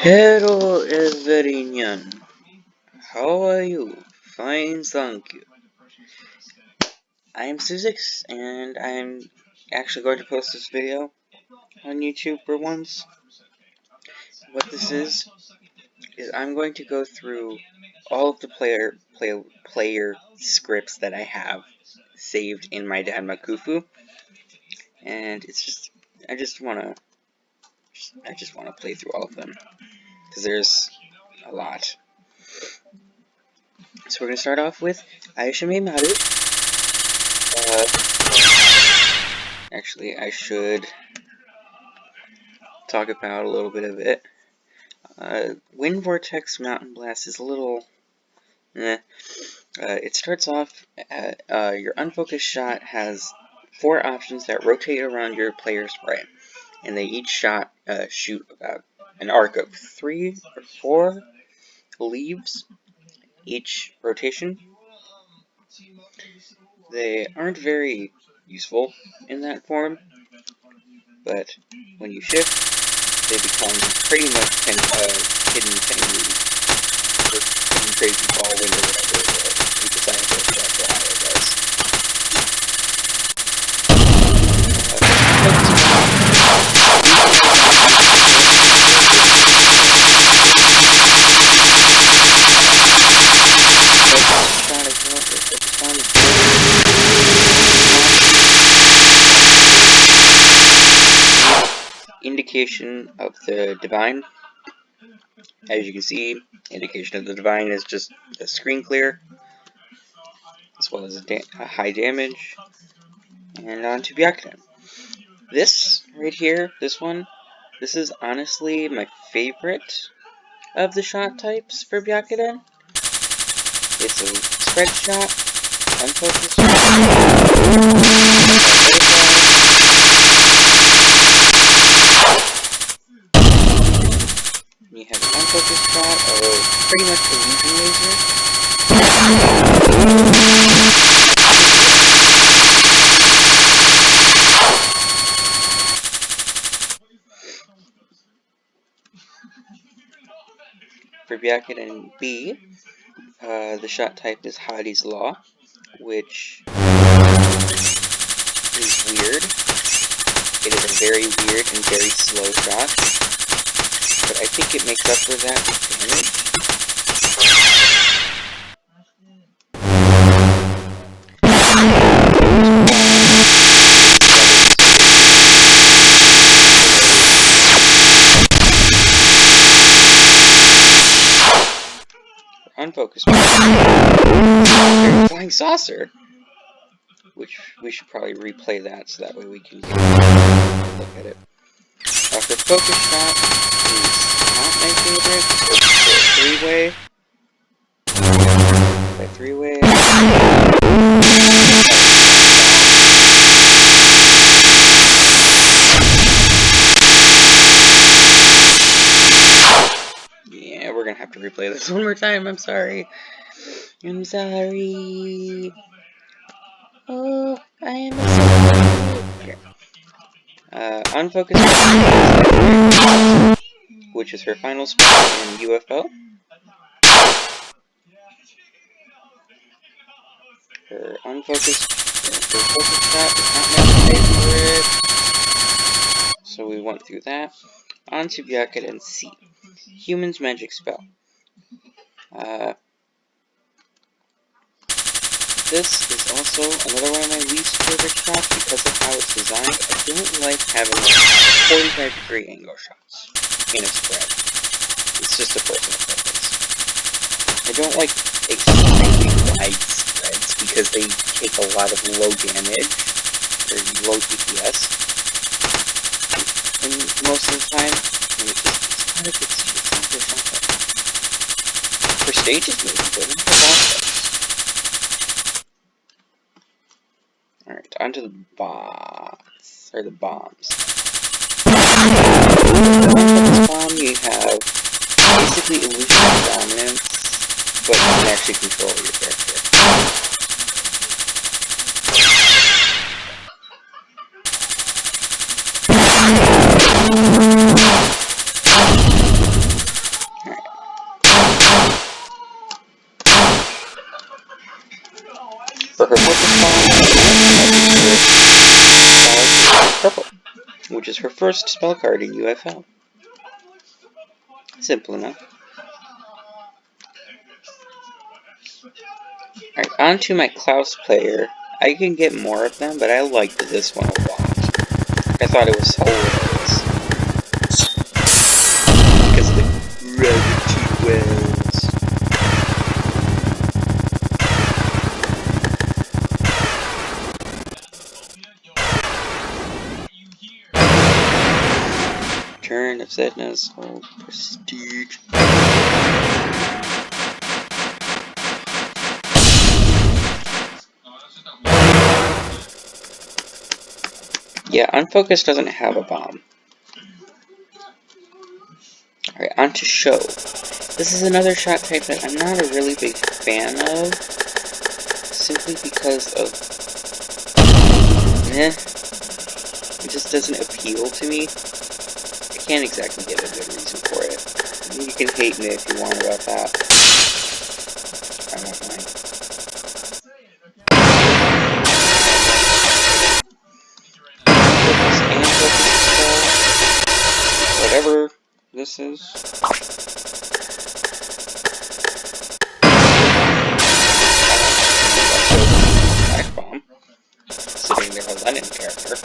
Hello everyone, how are you? Fine, thank you. I'm Suzix, and I'm actually going to post this video on YouTube for once. What this is I'm going to go through all of the player scripts that I have saved in my Danmakufu, and it's just I just wanna play through all of them because there's a lot. So we're gonna start off with Aishime Maru. Actually, I should talk about a little bit of it. Wind Vortex Mountain Blast is a little it starts off at, your unfocused shot has 4 options that rotate around your player's right, and they each shoot about an arc of 3 or 4 leaves each rotation. They aren't very useful in that form, but when you shift, they become pretty much hidden penguins, or hidden crazy ball wind or whatever you decide to go for how it does. Indication of the divine. As you can see, indication of the divine is just a screen clear, as well as a high damage. And on to Byakugan. This right here, this is honestly my favorite of the shot types for Byakugan. It's a spread shot, unfocused shot, you have an unfocused shot of pretty much illusion laser. For Byakugan B, the shot type is Hadi's Law, which is weird. It is a very weird and very slow shot, but I think it makes up for that with damage. Unfocused. Flying saucer, which we should probably replay that so that way we can look at it. For focus shot is not my favorite. It's three-way. By three-way. Yeah, we're gonna have to replay this one more time. I'm sorry. I'm sorry. Oh, I am sorry. Here. Unfocused, which is her final spot in UFO. Her unfocused, her focus shot is not my favorite. So we went through that. On to Byakugan C. Human's Magic Spell. This is also another one of my least favorite shots because of how it's designed. I don't like having 45-degree angle shots in a spread. It's just a personal preference. I don't like extremely wide spreads because they take a lot of low damage, or low DPS. And most of the time, it's not a good shot. For stages, maybe, but not for boss. Alright, onto the boss, or the bombs. With this bomb, you have basically illusionary dominance, but you can actually control your character. purple, which is her first spell card in UFO. Simple enough. Alright, on to my Klaus player. I can get more of them, but I liked this one a lot. I thought it was hilarious. Because of the gravity wells. Turn of sadness, hold prestige. Yeah, Unfocused doesn't have a bomb. Alright, on to Show. This is another shot type that I'm not a really big fan of, simply because of it just doesn't appeal to me. I can't exactly give a good reason for it. You can hate me if you want about that. I don't mind. Whatever this is. Black bomb. Sitting there, a Lennon character.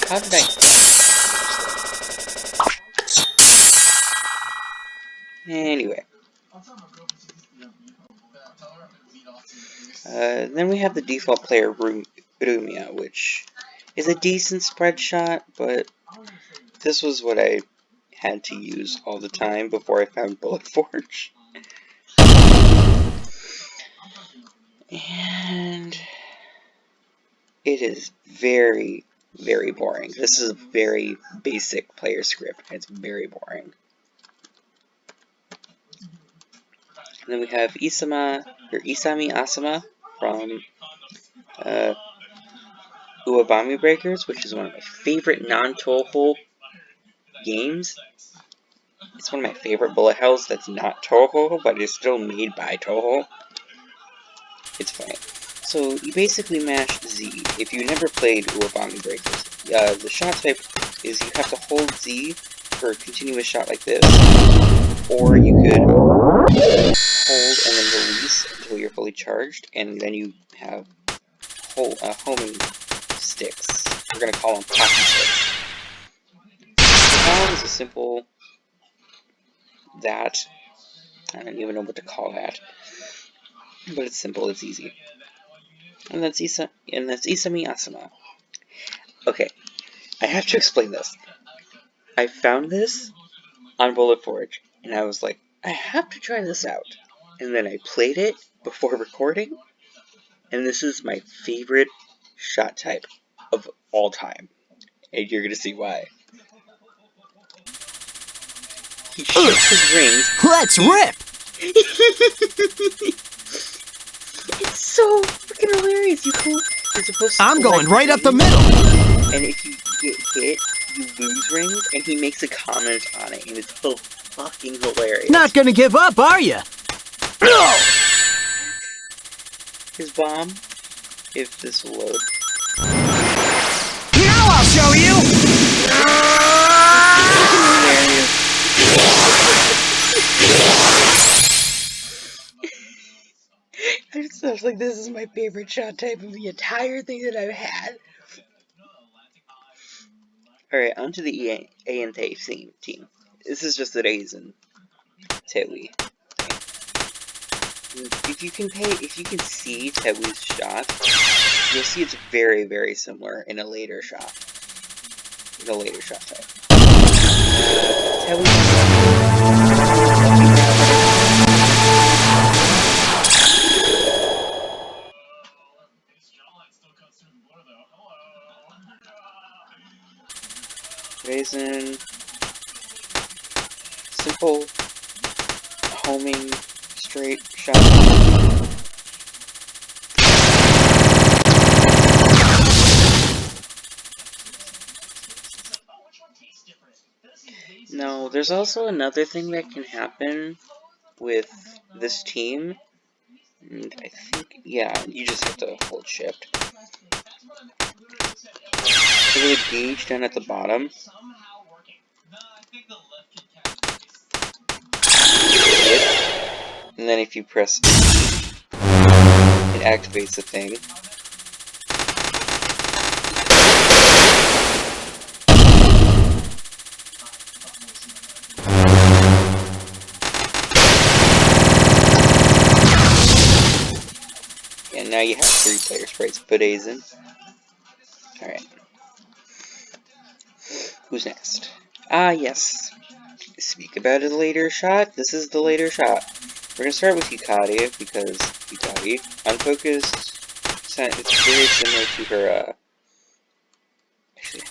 How did I... Anyway. Then we have the default player, Rumia, which is a decent spread shot, but this was what I had to use all the time before I found Bullet Forge. And it is very, very boring. This is a very basic player script. It's very boring. And then we have Isami Asama from Uwabami Breakers, which is one of my favorite non-Toho games. It's one of my favorite bullet hells that's not Toho, but is still made by Toho. It's funny. So, you basically mash Z. If you never played Uwabami Breakers, the shot type is you have to hold Z for a continuous shot like this, or you could hold and then release until you're fully charged, and then you have homing sticks. We're going to call them poppy sticks. That is a simple that. I don't even know what to call that. But it's simple, it's easy. And that's Isami Asama. Okay, I have to explain this. I found this on Bullet Forge, and I was like, I have to try this out. And then I played it before recording, and this is my favorite shot type of all time. And you're gonna see why. He shoots his rings. Let's rip! It's so freaking hilarious. You're supposed to. I'm going right up the middle. And if you get hit, you lose rings, and he makes a comment on it, and it's so fucking hilarious. Not gonna give up, are ya? His bomb, if this will load. Now I'll show you! I was like, this is my favorite shot type of the entire thing that I've had. Alright, on to the A&T team. This is just the Raisin Tewi. If you can see Tewi's shot, you'll see it's very, very similar in a later shot. In a later shot type. Tewi. Raisin. Simple homing straight shot. No, there's also another thing that can happen with this team. And I think, yeah, you just have to hold shift. a little gauge down at the bottom. And then if you press E, it activates the thing. And now you have 3 player sprites. Put A's in. Alright. Who's next? Ah, yes. Speak about a later shot. This is the later shot. We're gonna start with Hikari, because Hikari, unfocused, it's very similar to her, actually,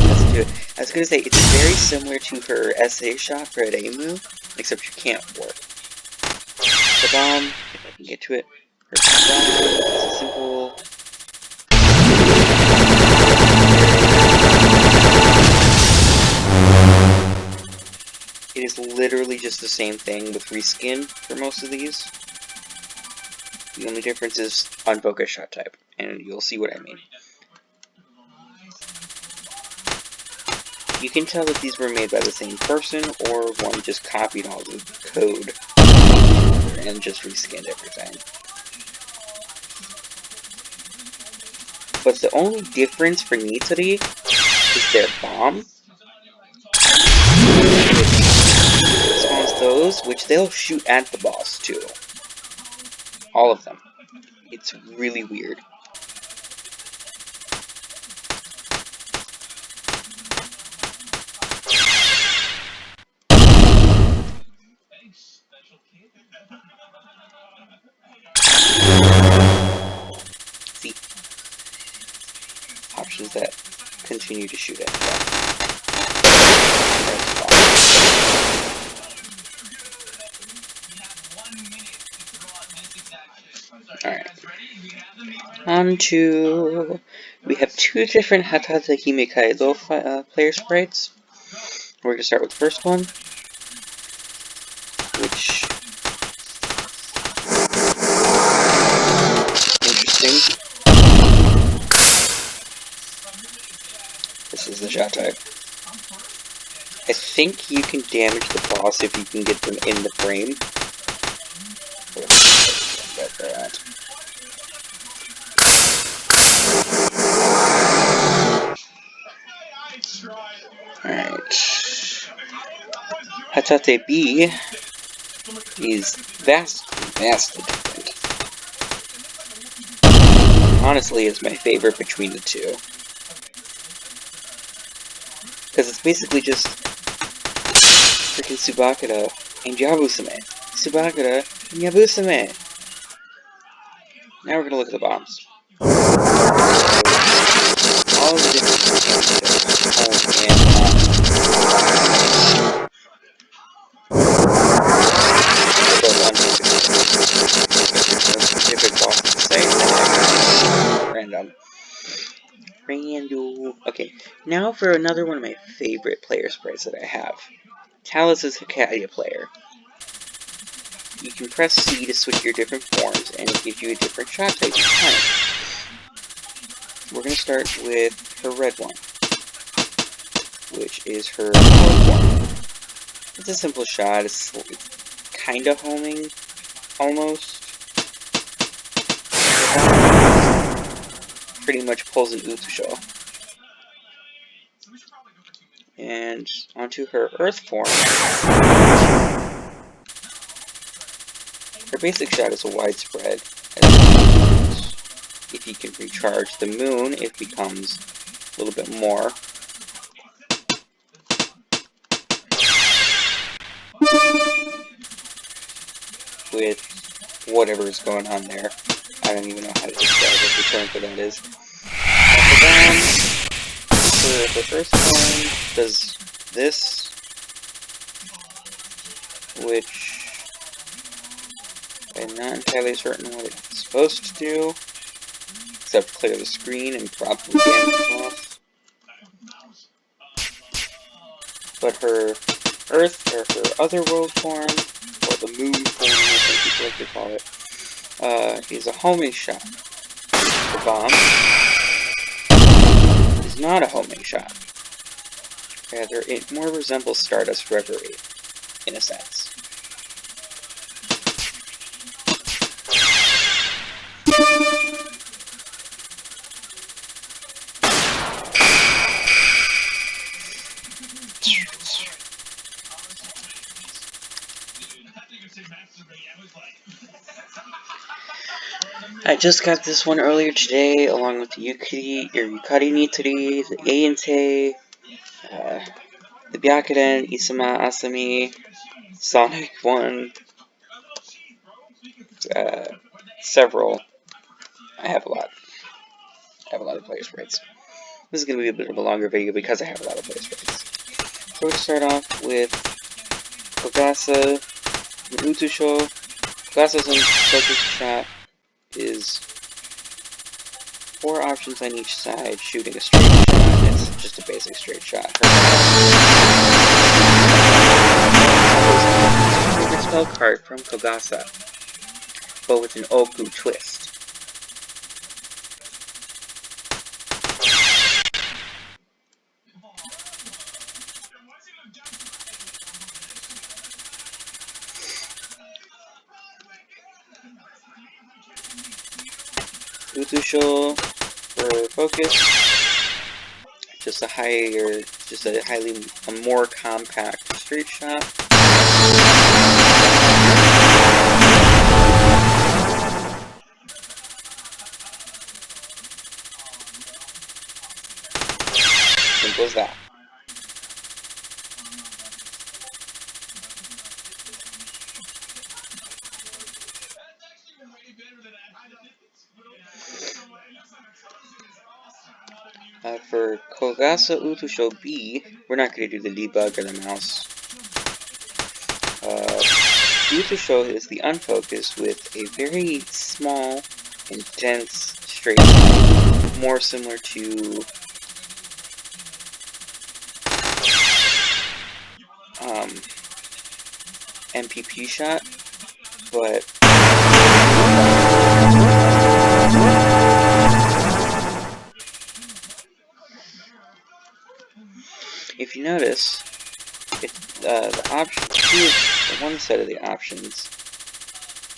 let's do it. I was gonna say, it's very similar to her SA shot for an A move, except you can't warp. The bomb, if I can get to it, her bomb is a simple... It is literally just the same thing with reskin for most of these. The only difference is unfocused shot type, and you'll see what I mean. You can tell that these were made by the same person, or one just copied all the code and just reskinned everything. But the only difference for Nitori is their bomb. Spawns those, which they'll shoot at the boss too. All of them. It's really weird. See? Options that continue to shoot at them. Alright. On to... We have 2 different Hatata Hime Kaido player sprites. We're going to start with the first one, which... Interesting. This is the shot type. I think you can damage the boss if you can get them in the frame. Alright. Hatate B is vastly different. Honestly, it's my favorite between the two. Because it's basically just freaking Subakura and Yabusame. Subakura and Yabusame. Now we're gonna look at the bombs. All of the different Random. Okay, now for another one of my favorite player sprites that I have. Talus's Hikaria player. You can press C to switch your different forms, and it gives you a different shot type each time. We're going to start with her red one, which is her color form. It's a simple shot, it's kind of homing, almost. Pretty much pulls an Utsusho. And onto her earth form. Her basic shot is a widespread. If you can recharge the moon, it becomes a little bit more. With whatever is going on there. I don't even know how to describe what the term for that is. The first one does this, which I'm not entirely certain what it's supposed to do, except clear the screen and probably damage the boss. But her Earth, or her other world form, or the moon form, as some people like to call it, is a homing shot. The bomb is not a homing shot. Rather, it more resembles Stardust Reverie, in a sense. I just got this one earlier today, along with the Yukari Nitari, the Ainte, the Byakuren, Isama, Asami, Sonic 1, several. I have a lot. I have a lot of player sprites. This is going to be a bit of a longer video because I have a lot of player sprites. So we're going to start off with Kogasa and Utusho. Kogasa's focus shot is 4 options on each side, shooting a straight shot. It's just a basic straight shot. Favorite spell card from Kogasa, but with an Oku twist. Utusho for focus, just a more compact straight shot. Simple as that. For Kogasa Utusho B, we're not going to do the debug or the mouse. Utusho is the unfocused with a very small and dense straight shot, more similar to MPP shot, but if you notice, the option, one set of the options,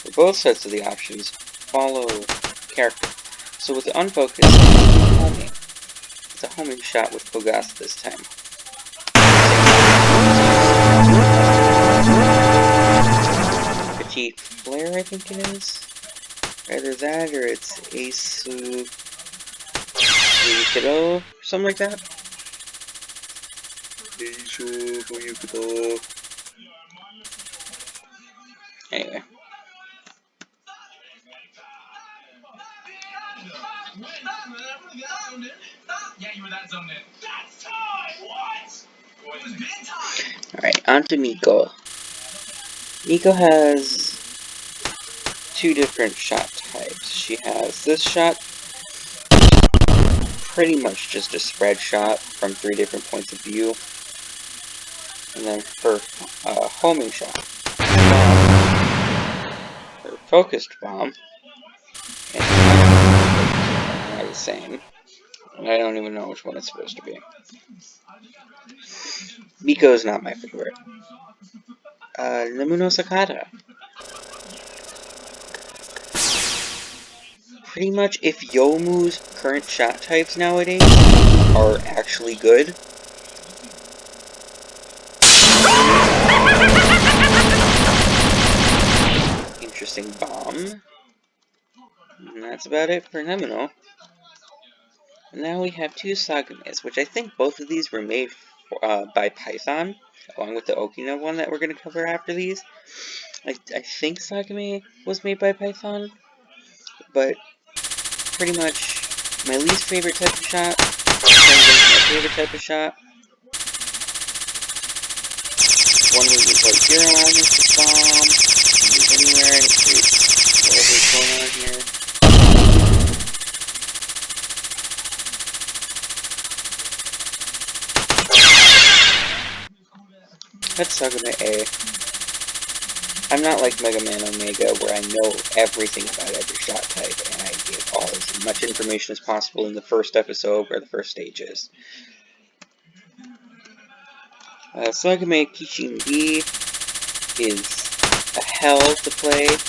or both sets of the options, follow character. So with the unfocused, it's homing. It's a homing shot with Kogasa this time. Petite Flare, I think it is. Either that or it's Asu Yukito, something like that. Anyway. Alright, on to Miko. Miko has 2 different shot types. She has this shot, pretty much just a spread shot from 3 different points of view. And then her homing shot, her focused bomb, and are the same. And I don't even know which one it's supposed to be. Miko is not my favorite. Nemuno Sakata. Pretty much, if Yomu's current shot types nowadays are actually good, interesting bomb. And that's about it for Nemuno. And now we have 2 Sagames, which I think both of these were made by Python, along with the Okina one that we're going to cover after these. I think Sagame was made by Python, but pretty much my least favorite type of shot turns into my favorite type of shot. One where you put 0 elements to bomb, move anywhere, and it creates whatever's going on here. That's Sagame A. I'm not like Mega Man Omega, where I know everything about every shot type, and I give all as much information as possible in the first episode where the first stage is. Sagame Kishin B is a hell to play because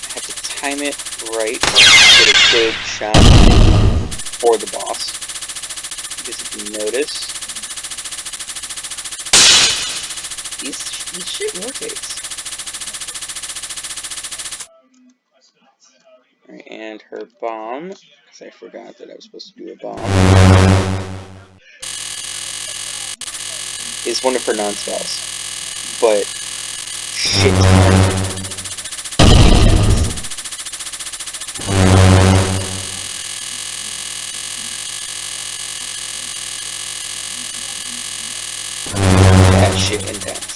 I have to time it right to get a good shot for the boss. Because if you notice, this shit rotates. Alright, and her bomb, because I forgot that I was supposed to do a bomb, is one of her non-spells. But shit ton intense. That shit intense.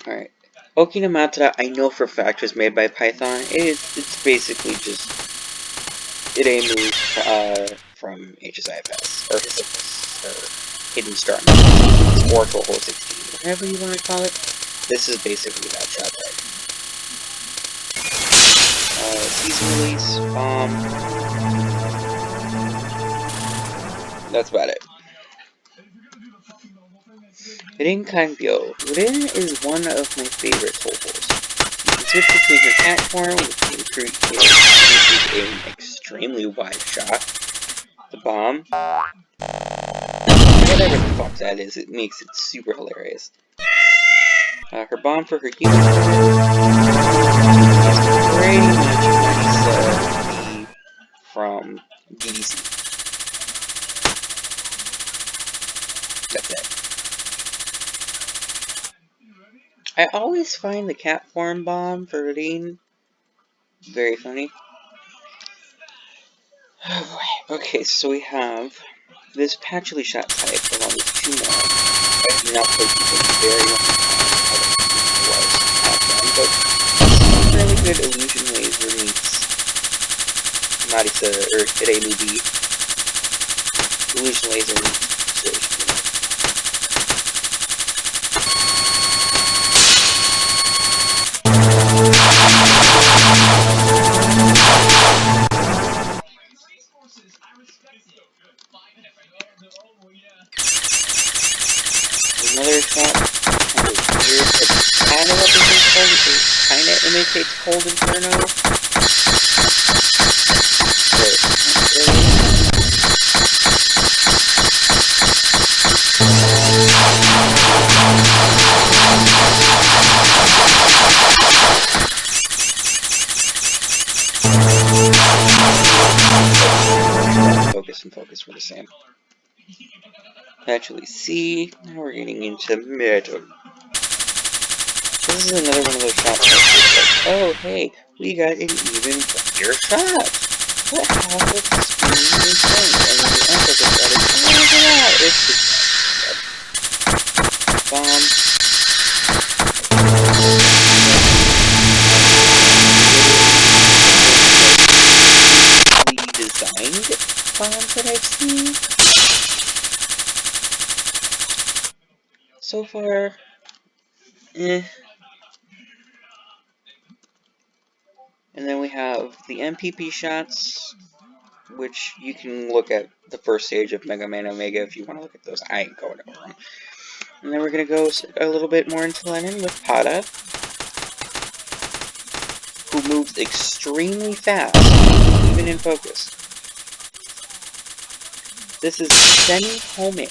Alright. Okinamatara, I know for a fact was made by Python. It's basically just a move from HSIFS, or Hyssopus, or Hidden Star Mix, or Oracle Hole 16, whatever you want to call it. This is basically that shot right. Season release, that's about it. Rin Kanbyo. Rin is one of my favorite tohols. You can switch between her cat form, which increases an extremely wide shot. The bomb. Whatever the fuck that is, it makes it super hilarious. Her bomb for her human form is pretty much Marisa from DDC. That's it. I always find the cat form bomb for Rin very funny. Oh boy. Okay, so we have this patchily shot type along with two more. I have not played these in a very long time. I don't know what but fairly good illusion laser meets Marisa or Hiremubi. Illusion laser meets Solution. Another shot kind of weird, but kind of represents cold, because it kind of imitates Cold Inferno. But not really. Focus and focus were the same. Actually, see, now we're getting into metal. This is another one of those shots that's like, oh hey, we got an even better shot. What half of the screen is blank? And then the unfocused shot is, oh look at that! It's just bomb. Designed bombs that I've seen. So far, eh. And then we have the MPP shots, which you can look at the first stage of Mega Man Omega if you want to look at those. I ain't going over them. And then we're going to go a little bit more into Lennon with Pada, who moves extremely fast, even in focus. This is semi-homing,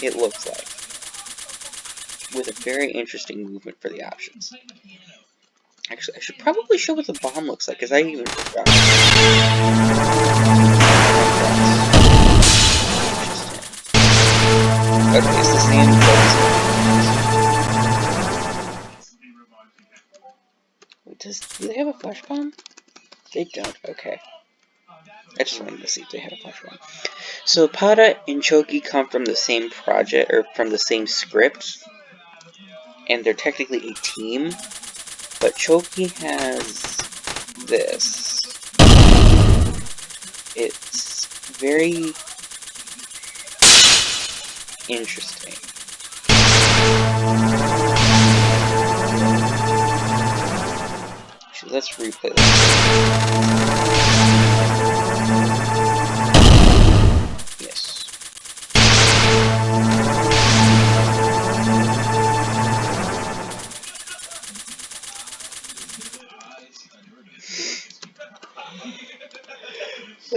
it looks like, with a very interesting movement for the options. Actually, I should probably show what the bomb looks like, because I even forgot. Okay, it's the same focus. Do they have a flash bomb? They don't, okay. I just wanted to see if they had a flash bomb. So, Pada and Choki come from the same project, or from the same script, and they're technically a team. But Choki has this. It's very Interesting. Actually, let's replay this. Yes.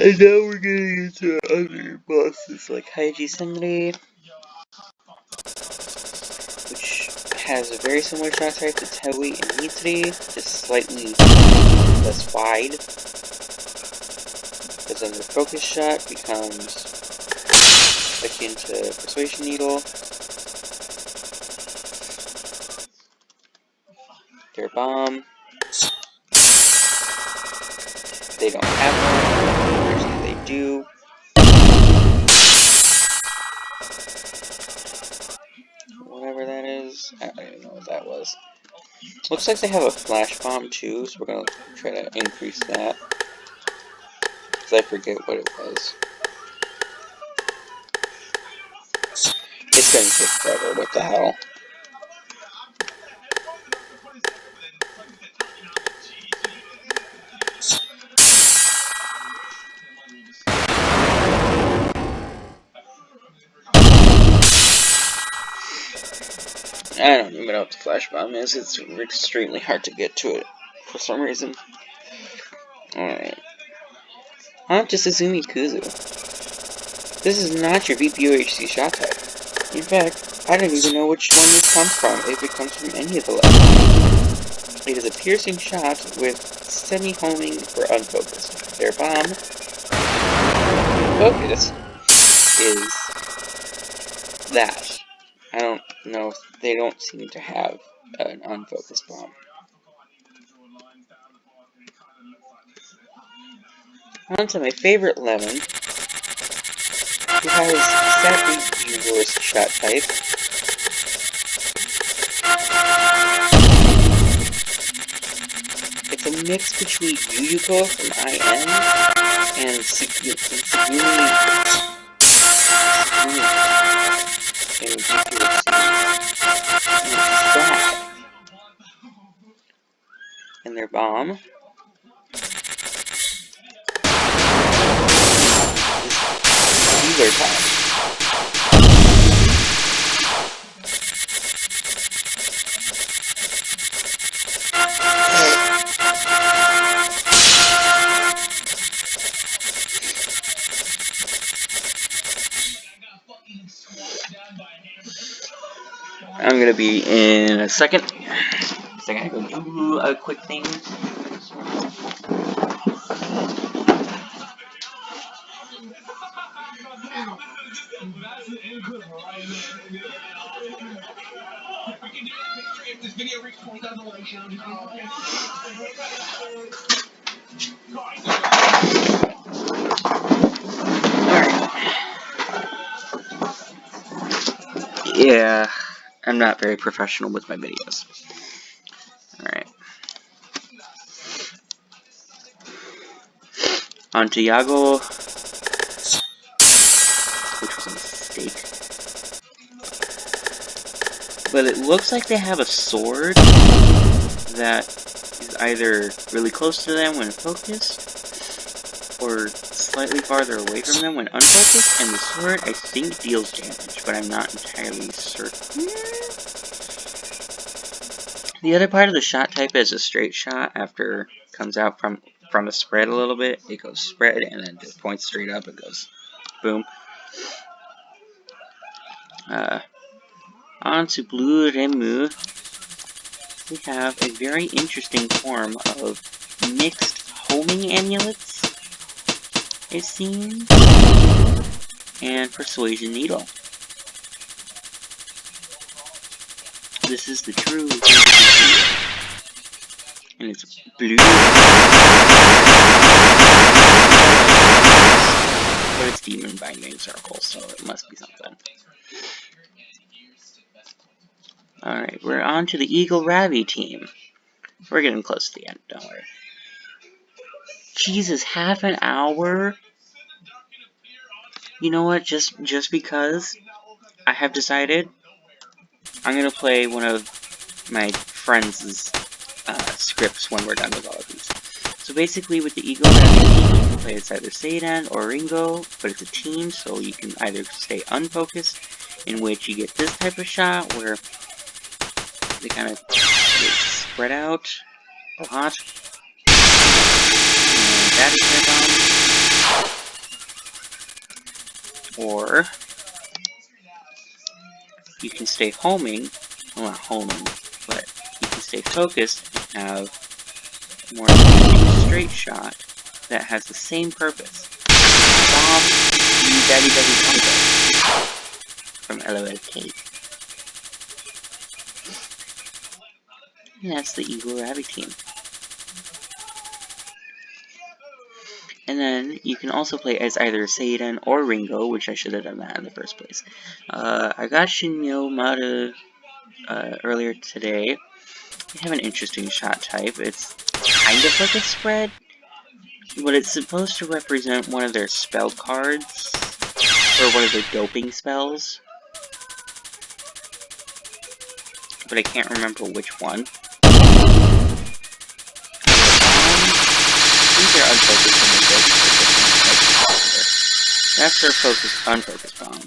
And now we're getting into other bosses like Haiji Senri, which has a very similar shot type to Tewi and Mitri, just slightly less wide. Because then the focus shot becomes akin to Persuasion Needle. Their bomb. They don't have one. Actually, they do. Whatever that is. I don't even know what that was. Looks like they have a flash bomb too, so we're gonna try to increase that. Because I forget what it was. It's gonna take forever, what the hell. I don't even know what the flash bomb is. It's extremely hard to get to it for some reason. Alright. On to Suzumi Kuzu. This is not your VPOHC shot type. In fact, I don't even know which one it comes from, if it comes from any of the levels. It is a piercing shot with semi-homing for unfocused. Their bomb, focus, is that. I don't know, they don't seem to have an unfocused bomb. On to my favorite lemon, who has sadly the worst shot type. It's a mix between Yuyuko from IN and Tsugumi in GPHC. And it's sad. And their bomb is Wheeler Top. I'm gonna be in a second. I go do a quick thing. Yeah, I'm not very professional with my videos. Alright. On to Yago, which was a mistake. But it looks like they have a sword that is either really close to them when focused, or slightly farther away from them when unfocused, and the sword, I think, deals damage, but I'm not entirely certain. The other part of the shot type is a straight shot. After it comes out from a spread a little bit, it goes spread, and then it points straight up, it goes boom. On to Blue Remu, we have a very interesting form of mixed homing amulets, it seems, and Persuasion Needle. This is the true, and it's blue, but it's demon binding circles, so it must be something. Alright, we're on to the Eagle Ravi team. We're getting close to the end, don't worry. Jesus, half an hour? You know what, just because I have decided I'm gonna play one of my friends' scripts when we're done with all of these. So basically, with the Eagle Rabbit team, you can play as either Seidan or Ringo, but it's a team, so you can either stay unfocused, in which you get this type of shot where they kind of spread out a lot. And that is their bomb. Or you can stay homing, well, not homing, but you can stay focused and have more straight shot that has the same purpose. Bomb Daddy Daddy Bongo from LOLK. And that's the Eagle Rabbit team. And then you can also play as either Seidan or Ringo, which I should have done that in the first place. I got Shinyo Mata earlier today. They have an interesting shot type. It's kind of like a spread, but it's supposed to represent one of their spell cards, or one of their doping spells. But I can't remember which one. I think they're unfocused and they're focused. That's their focused, unfocused bomb.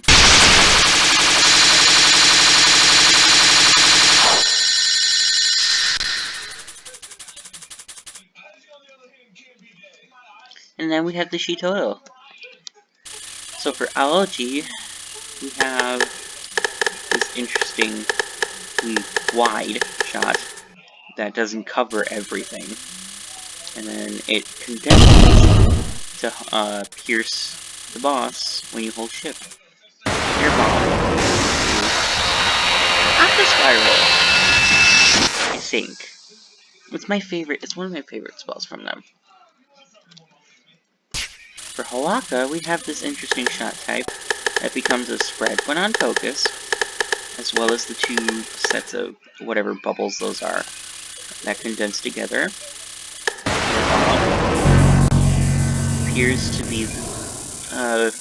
And then we have the Shitoto. So for Algae, we have this interesting wide shot that doesn't cover everything. And then it condenses to pierce the boss when you hold shift. Air bomb. After Spiral, I think. It's my favorite, it's one of my favorite spells from them. For Hawaka, we have this interesting shot type that becomes a spread when on focus, as well as the two sets of whatever bubbles those are that condense together. Appears to be thermal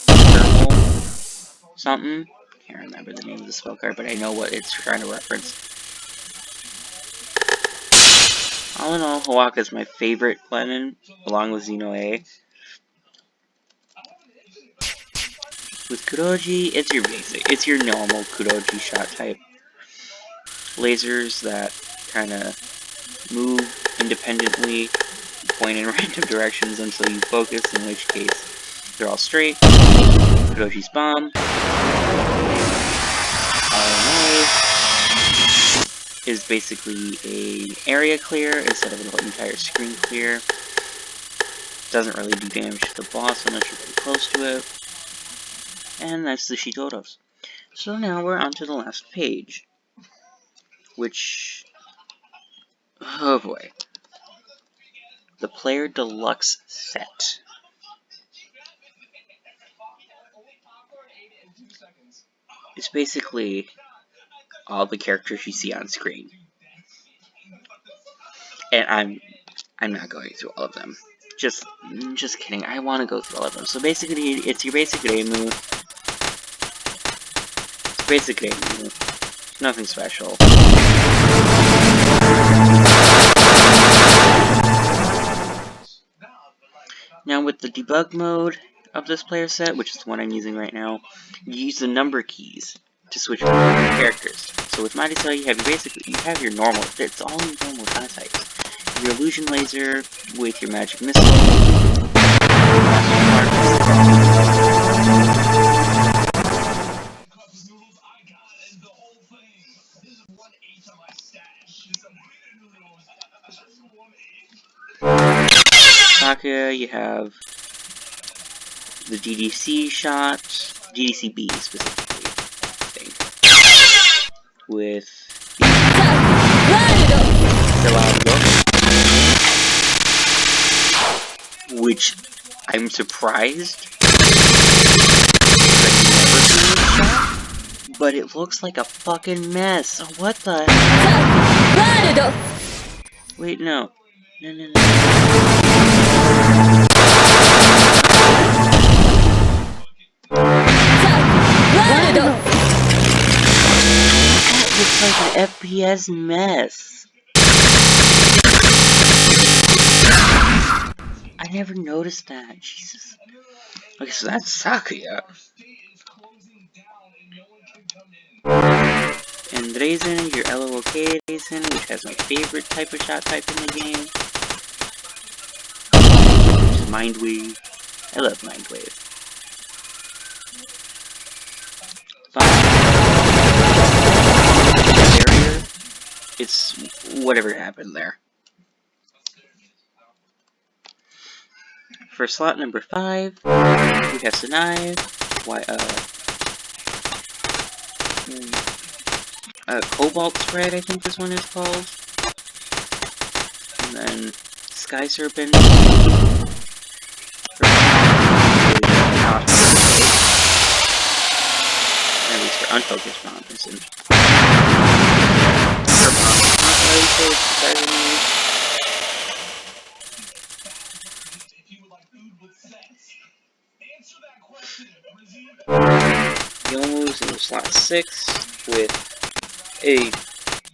something. Can't remember the name of the spell card, but I know what it's trying to reference. All in all, Hawaka is my favorite Glennon, along with Xeno A. With Kuroji, it's your basic, it's your normal Kuroji shot type. Lasers that kind of move independently, point in random directions until you focus, in which case they're all straight. Kuroji's bomb, RNA, is basically an area clear instead of an entire screen clear. Doesn't really do damage to the boss unless you're very close to it. And that's the Shitotos. So now we're on to the last page, which, oh boy, the Player Deluxe set. It's basically all the characters you see on screen. And I'm not going through all of them. Just kidding. I want to go through all of them. So basically, it's your basic Reimu. Basic Reimu. Nothing special. Now with the debug mode of this player set, which is the one I'm using right now, you use the number keys to switch between your characters. So with Madisa, you have your normal. It's all your normal shot types. Your illusion laser with your magic missile. Saka, you have the DDC shot, DDCB specifically, I think, with which I'm surprised but it looks like a fucking mess. What the hell? Wait, no. No. like an FPS mess. I never noticed that. Jesus. Okay, so that's Sakuya. And Drazen, your LOK Drazen, which has my favorite type of shot type in the game. Which is Mind Wave. I love Mind Wave. Barrier. It's whatever happened there. For slot number 5, we have Sanai, Cobalt Spread, I think this one is called. And then Sky Serpent. At least for unfocused bombs. And for bombs, not really so surprisingly. Yomu's in slot 6 with a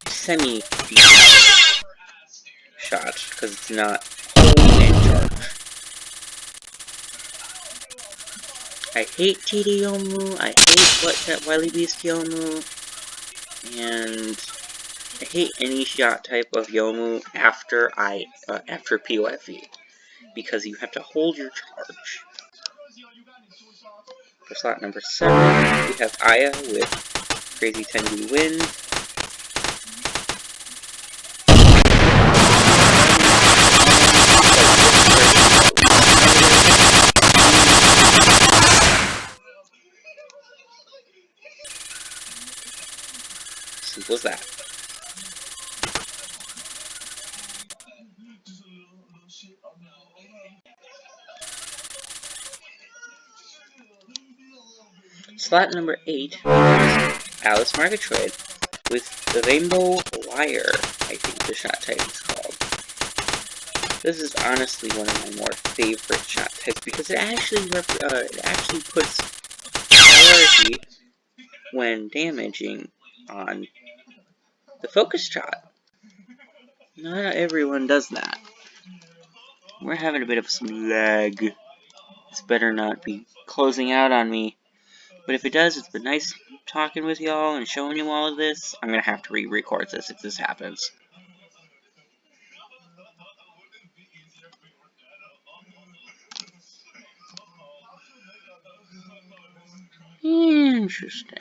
semi-decent shot, because it's not hold and charge. I hate TD Yomu, I hate Wily Beast Yomu, and I hate any shot type of Yomu after POFE, because you have to hold your charge. For slot number 7, we have Aya with Crazy Tengu Wind. Simple as that. Slot number 8 Alice Margatroyd with the Rainbow Wire, I think the shot type is called. This is honestly one of my more favorite shot types because it actually puts priority when damaging on the focus shot. Not everyone does that. We're having a bit of some lag. This better not be closing out on me. But if it does, it's been nice talking with y'all and showing you all of this. I'm gonna have to re-record this if this happens. Interesting.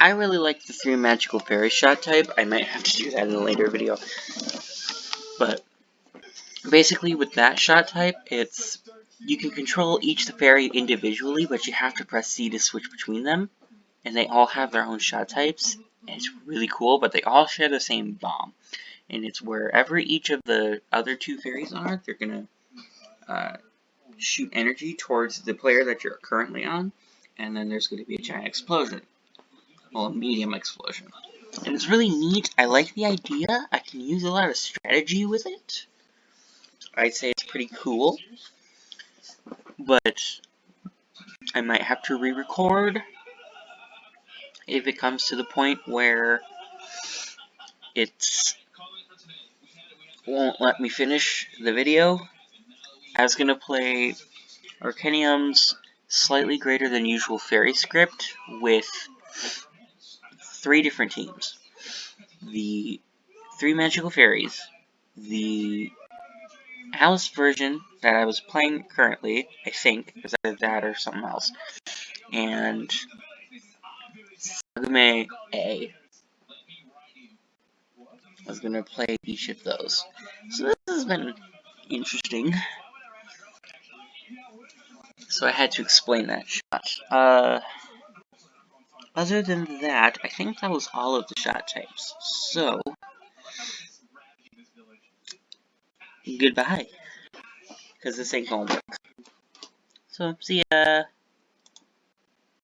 I really like the 3 magical fairy shot type. I might have to do that in a later video. But basically with that shot type, you can control each fairy individually, but you have to press C to switch between them. And they all have their own shot types. And it's really cool, but they all share the same bomb. And it's wherever each of the other 2 fairies are, they're gonna shoot energy towards the player that you're currently on. And then there's going to be a giant explosion. Well, a medium explosion. And it's really neat. I like the idea. I can use a lot of strategy with it. I'd say it's pretty cool. But I might have to re-record if it comes to the point where it won't let me finish the video. I was going to play Arcanium's slightly greater than usual fairy script with 3 different teams. The 3 magical fairies, the Alice version that I was playing currently, I think, is either that or something else, and Sagume A. I was going to play each of those. So this has been interesting. So I had to explain that shot. other than that, I think that was all of the shot types. So, goodbye. Because this ain't gonna work. So, see ya.